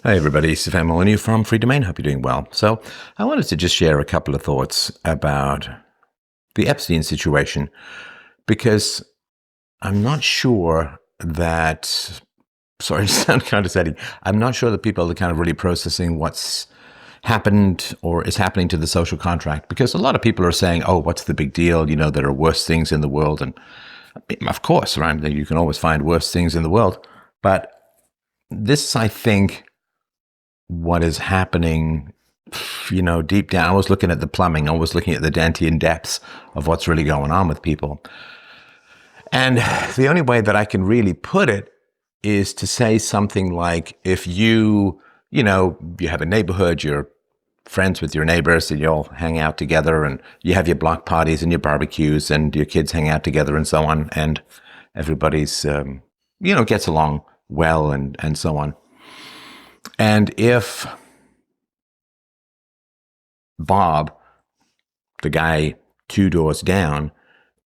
Hi everybody, Stefan Molyneux from Free Domain. Hope you're doing well. So I wanted to just share a couple of thoughts about the Epstein situation because I'm not sure that, sorry to sound condescending, I'm not sure that people are kind of really processing what's happened or is happening to the social contract, because a lot of people are saying, oh, what's the big deal? You know, there are worse things in the world. And of course, right, you can always find worse things in the world. But this, I think, what is happening, deep down. I was looking at the plumbing. I was looking at the Dantean depths of what's really going on with people. And the only way that I can really put it is to say something like, if you have a neighborhood, you're friends with your neighbors and you all hang out together and you have your block parties and your barbecues and your kids hang out together and so on. And everybody's, gets along well and so on. And if Bob, the guy 2 doors down,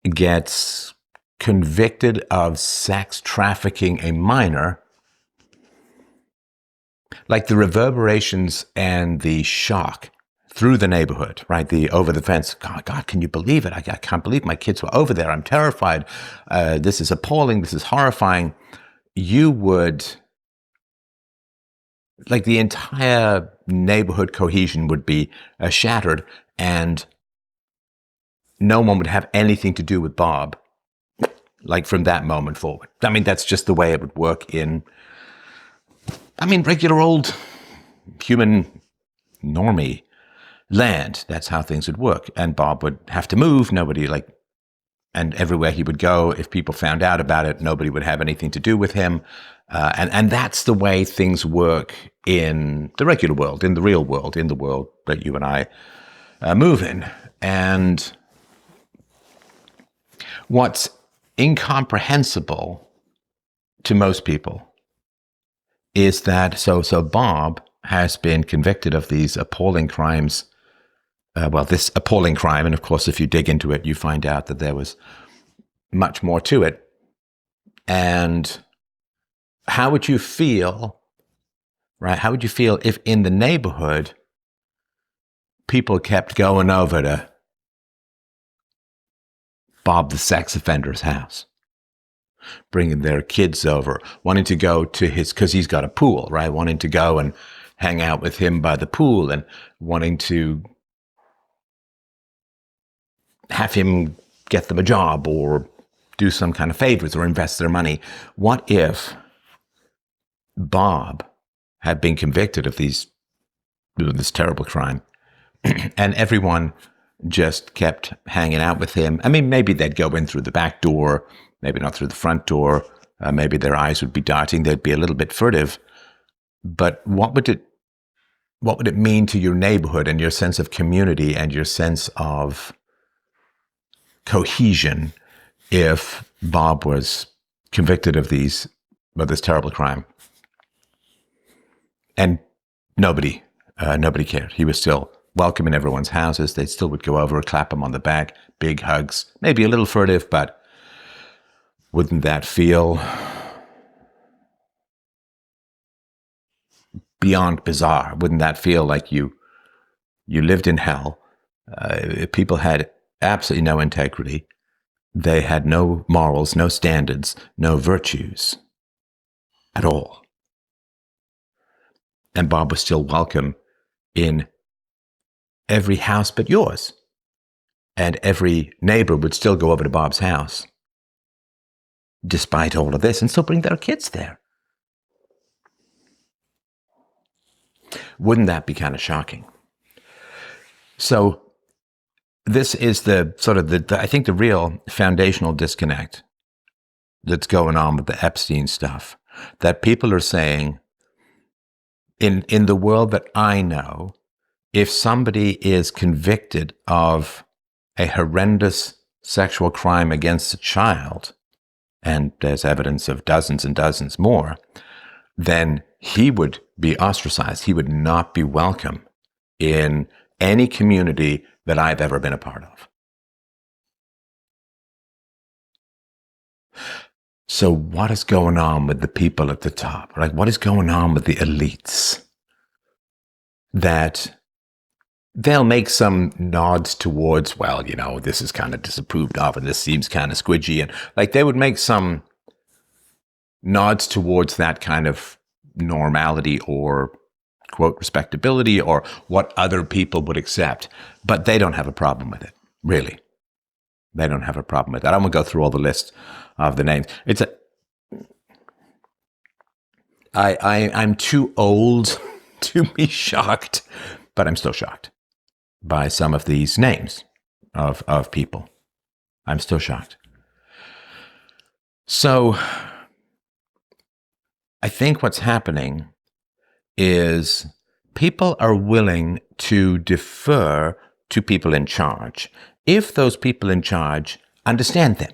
gets convicted of sex trafficking a minor, like the reverberations and the shock through the neighborhood, right? The over the fence, God, can you believe it? I can't believe my kids were over there. I'm terrified. This is appalling. This is horrifying. You would, like, the entire neighborhood cohesion would be shattered, and no one would have anything to do with Bob, like, from that moment forward. I mean, that's just the way it would work in, regular old human normie land. That's how things would work. And Bob would have to move. And everywhere he would go, if people found out about it, nobody would have anything to do with him. And that's the way things work in the regular world, in the real world, in the world that you and I move in. And what's incomprehensible to most people is that so Bob has been convicted of these appalling crimes. This appalling crime, and of course, if you dig into it, you find out that there was much more to it. And how would you feel, right? How would you feel if in the neighborhood people kept going over to Bob the sex offender's house, bringing their kids over, wanting to go to because he's got a pool, right? Wanting to go and hang out with him by the pool and wanting to have him get them a job or do some kind of favors or invest their money. What if Bob had been convicted of this terrible crime and everyone just kept hanging out with him? I mean, maybe they'd go in through the back door, maybe not through the front door. Maybe their eyes would be darting. They'd be a little bit furtive. But what would it mean to your neighborhood and your sense of community and your sense of cohesion if Bob was convicted of this terrible crime? And nobody cared. He was still welcome in everyone's houses. They still would go over, clap him on the back, big hugs, maybe a little furtive, but wouldn't that feel beyond bizarre? Wouldn't that feel like you lived in hell? People had absolutely no integrity. They had no morals, no standards, no virtues at all. And Bob was still welcome in every house but yours. And every neighbor would still go over to Bob's house, despite all of this, and still bring their kids there. Wouldn't that be kind of shocking? So this is I think the real foundational disconnect that's going on with the Epstein stuff, that people are saying, in the world that I know, if somebody is convicted of a horrendous sexual crime against a child, and there's evidence of dozens and dozens more, then he would be ostracized. He would not be welcome in any community that I've ever been a part of. So what is going on with the people at the top? Like, what is going on with the elites? That they'll make some nods towards, well, you know, this is kind of disapproved of and this seems kind of squidgy. And like they would make some nods towards that kind of normality or, quote, respectability or what other people would accept. But they don't have a problem with it, really. They don't have a problem with that. I won't go through all the list of the names. I'm too old to be shocked, but I'm still shocked by some of these names of people. I'm still shocked. So I think what's happening is people are willing to defer to people in charge if those people in charge understand them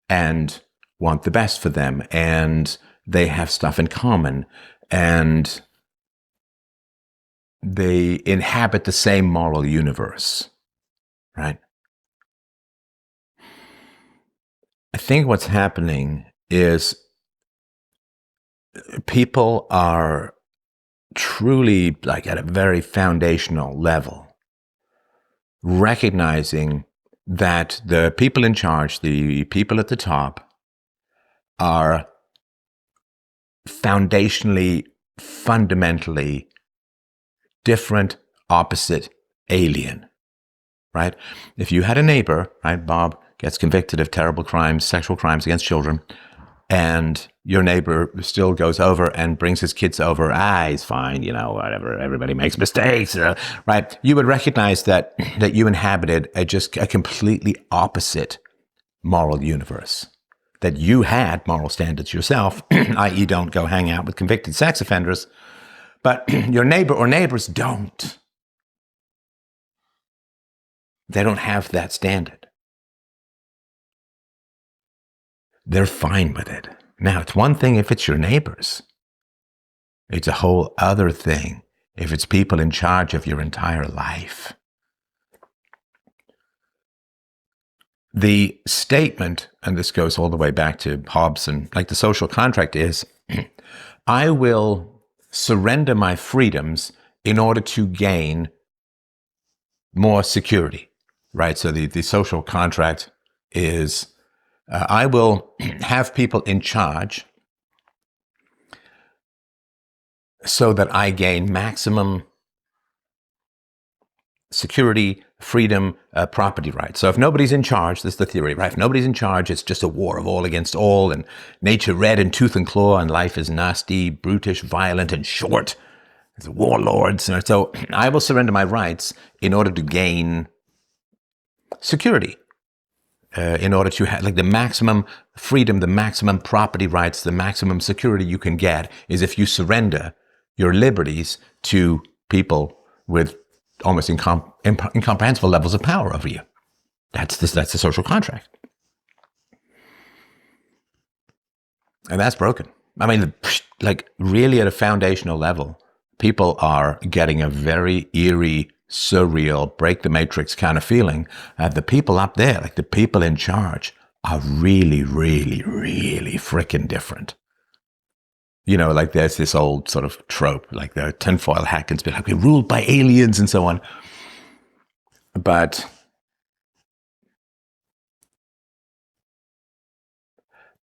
and want the best for them and they have stuff in common and they inhabit the same moral universe, right? I think what's happening is people are truly, like at a very foundational level, recognizing that the people in charge, the people at the top, are foundationally, fundamentally different, opposite, alien, right? If you had a neighbor, right, Bob gets convicted of terrible crimes, sexual crimes against children, and your neighbor still goes over and brings his kids over, he's fine, you know, whatever, everybody makes mistakes, right? You would recognize that you inhabited a completely opposite moral universe, that you had moral standards yourself, i.e. don't go hang out with convicted sex offenders, but your neighbor or neighbors don't. They don't have that standard. They're fine with it. Now, it's one thing if it's your neighbors. It's a whole other thing if it's people in charge of your entire life. The statement, and this goes all the way back to Hobbes, and like the social contract is, I will surrender my freedoms in order to gain more security, right? So the social contract is, I will have people in charge so that I gain maximum security, freedom, property rights. So if nobody's in charge, this is the theory, right? If nobody's in charge, it's just a war of all against all, and nature red in tooth and claw, and life is nasty, brutish, violent, and short. It's warlords. And so I will surrender my rights in order to gain security, in order to have like the maximum freedom, the maximum property rights, the maximum security you can get is if you surrender your liberties to people with almost incomprehensible levels of power over you. That's the social contract. And that's broken. I mean, like really at a foundational level, people are getting a very eerie, surreal, break the matrix kind of feeling. The people up there, like the people in charge, are really, really, really freaking different. You know, like there's this old sort of trope, like the tinfoil hat can be like, we're ruled by aliens and so on. But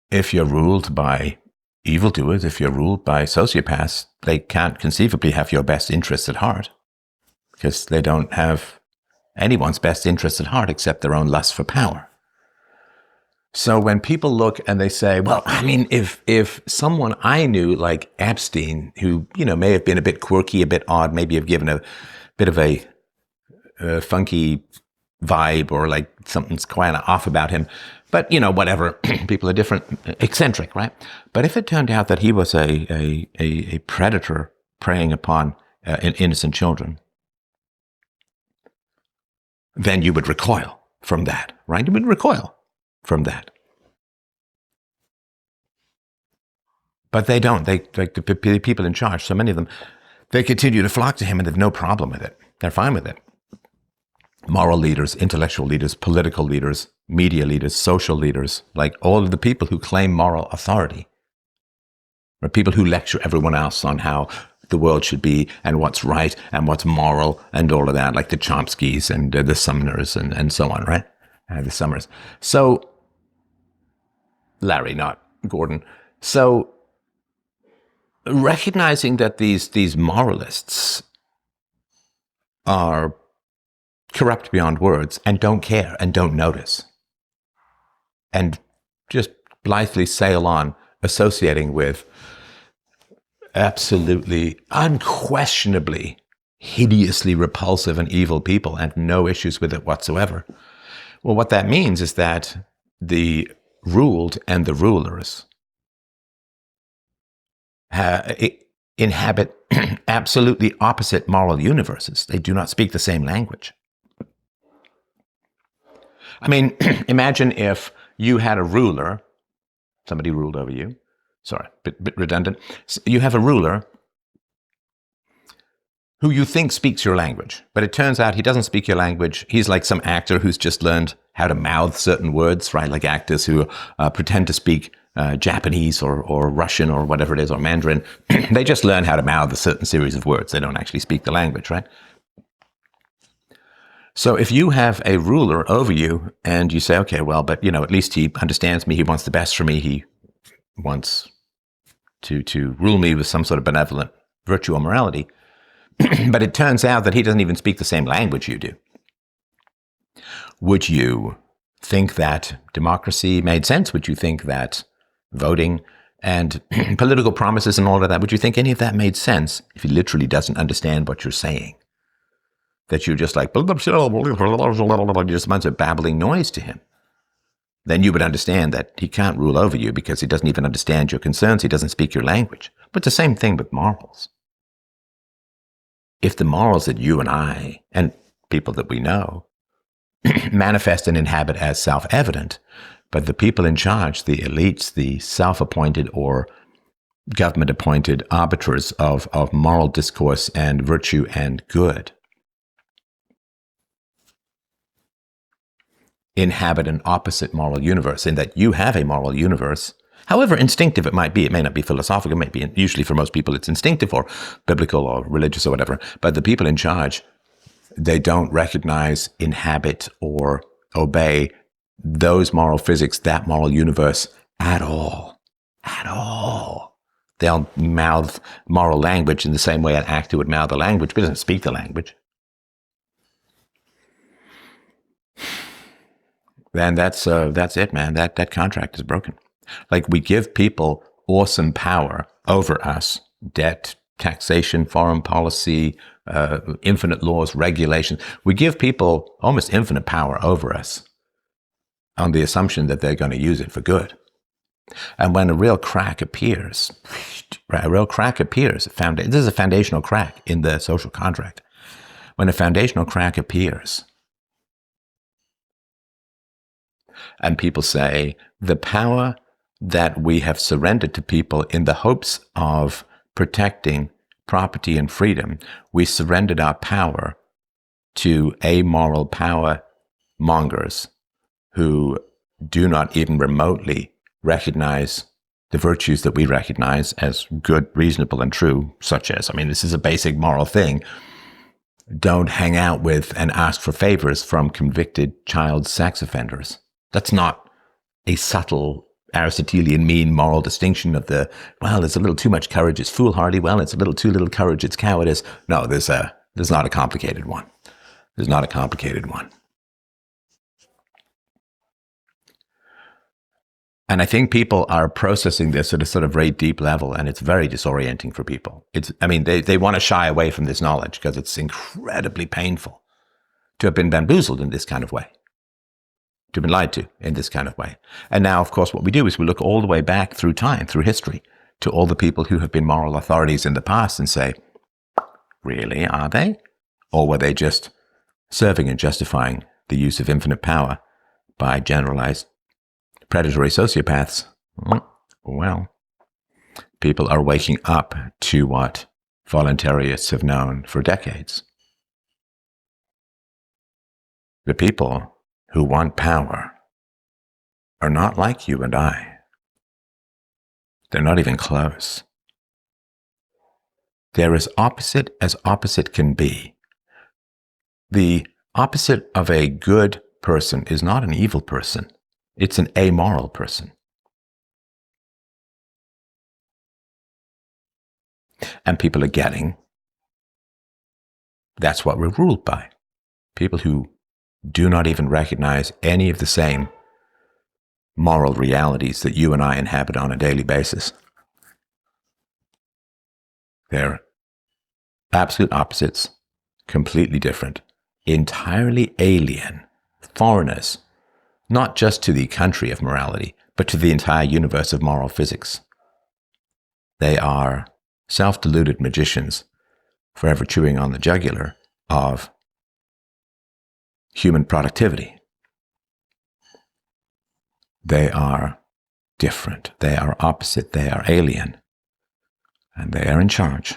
if you're ruled by evildoers, if you're ruled by sociopaths, they can't conceivably have your best interests at heart because they don't have anyone's best interests at heart except their own lust for power. So when people look and they say, well, I mean, if someone I knew like Epstein, who, you know, may have been a bit quirky, a bit odd, maybe have given a bit of a funky vibe or like something's kind of off about him, but, you know, whatever, people are different, eccentric, right? But if it turned out that he was a predator preying upon innocent children, then you would recoil from that, right? You would recoil from that. But they don't. They, like the people in charge, so many of them, they continue to flock to him and they have no problem with it. They're fine with it. Moral leaders, intellectual leaders, political leaders, media leaders, social leaders, like all of the people who claim moral authority, or people who lecture everyone else on how the world should be and what's right and what's moral and all of that, like the Chomskys and the Sumners and so on, right? The Summers. So, Larry, not Gordon. So, recognizing that these moralists are corrupt beyond words and don't care and don't notice and just blithely sail on associating with absolutely, unquestionably, hideously repulsive and evil people and no issues with it whatsoever. Well, what that means is that the ruled and the rulers inhabit absolutely opposite moral universes. They do not speak the same language. I mean, imagine if you had a ruler, somebody ruled over you. Sorry, bit redundant. You have a ruler who you think speaks your language, but it turns out he doesn't speak your language. He's like some actor who's just learned how to mouth certain words, right? Like actors who pretend to speak Japanese or Russian or whatever it is, or Mandarin. They just learn how to mouth a certain series of words. They don't actually speak the language, right? So if you have a ruler over you and you say, okay, well, but at least he understands me. He wants the best for me. He wants to rule me with some sort of benevolent virtue or morality. But it turns out that he doesn't even speak the same language you do. Would you think that democracy made sense? Would you think that voting and political promises and all of that, would you think any of that made sense if he literally doesn't understand what you're saying? That you're just like, just a bunch of babbling noise to him? Then you would understand that he can't rule over you because he doesn't even understand your concerns. He doesn't speak your language. But it's the same thing with morals. If the morals that you and I, and people that we know, manifest and inhabit as self-evident, but the people in charge, the elites, the self-appointed or government-appointed arbiters of moral discourse and virtue and good, inhabit an opposite moral universe, in that you have a moral universe, however instinctive it might be. It may not be philosophical, it may be, usually for most people it's instinctive or biblical or religious or whatever, but the people in charge, they don't recognize, inhabit, or obey those moral physics, that moral universe at all. At all. They'll mouth moral language in the same way an actor would mouth a language, but doesn't speak the language. Then that's it, man. That contract is broken. Like, we give people awesome power over us, debt, taxation, foreign policy, infinite laws, regulations. We give people almost infinite power over us on the assumption that they're going to use it for good. And when a real crack appears, this is a foundational crack in the social contract. When a foundational crack appears, and people say, the power that we have surrendered to people in the hopes of protecting property and freedom, we surrendered our power to amoral power mongers who do not even remotely recognize the virtues that we recognize as good, reasonable, and true, such as, this is a basic moral thing. Don't hang out with and ask for favors from convicted child sex offenders. That's not a subtle Aristotelian mean moral distinction of there's a little too much courage, it's foolhardy. It's a little too little courage, it's cowardice. No, there's not a complicated one. There's not a complicated one. And I think people are processing this at a sort of very deep level, and it's very disorienting for people. They want to shy away from this knowledge because it's incredibly painful to have been bamboozled in this kind of way, to have been lied to in this kind of way. And now, of course, what we do is we look all the way back through time, through history, to all the people who have been moral authorities in the past and say, really, are they? Or were they just serving and justifying the use of infinite power by generalized predatory sociopaths? Well, people are waking up to what voluntarists have known for decades. The people who want power are not like you and I. They're not even close. They're as opposite can be. The opposite of a good person is not an evil person. It's an amoral person. And people are getting that's what we're ruled by. People who do not even recognize any of the same moral realities that you and I inhabit on a daily basis. They're absolute opposites, completely different, entirely alien, foreigners, not just to the country of morality, but to the entire universe of moral physics. They are self-deluded magicians forever chewing on the jugular of human productivity. They are different. They are opposite. They are alien. And they are in charge.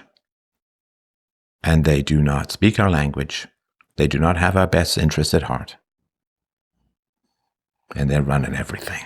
And they do not speak our language. They do not have our best interests at heart. And they're running everything.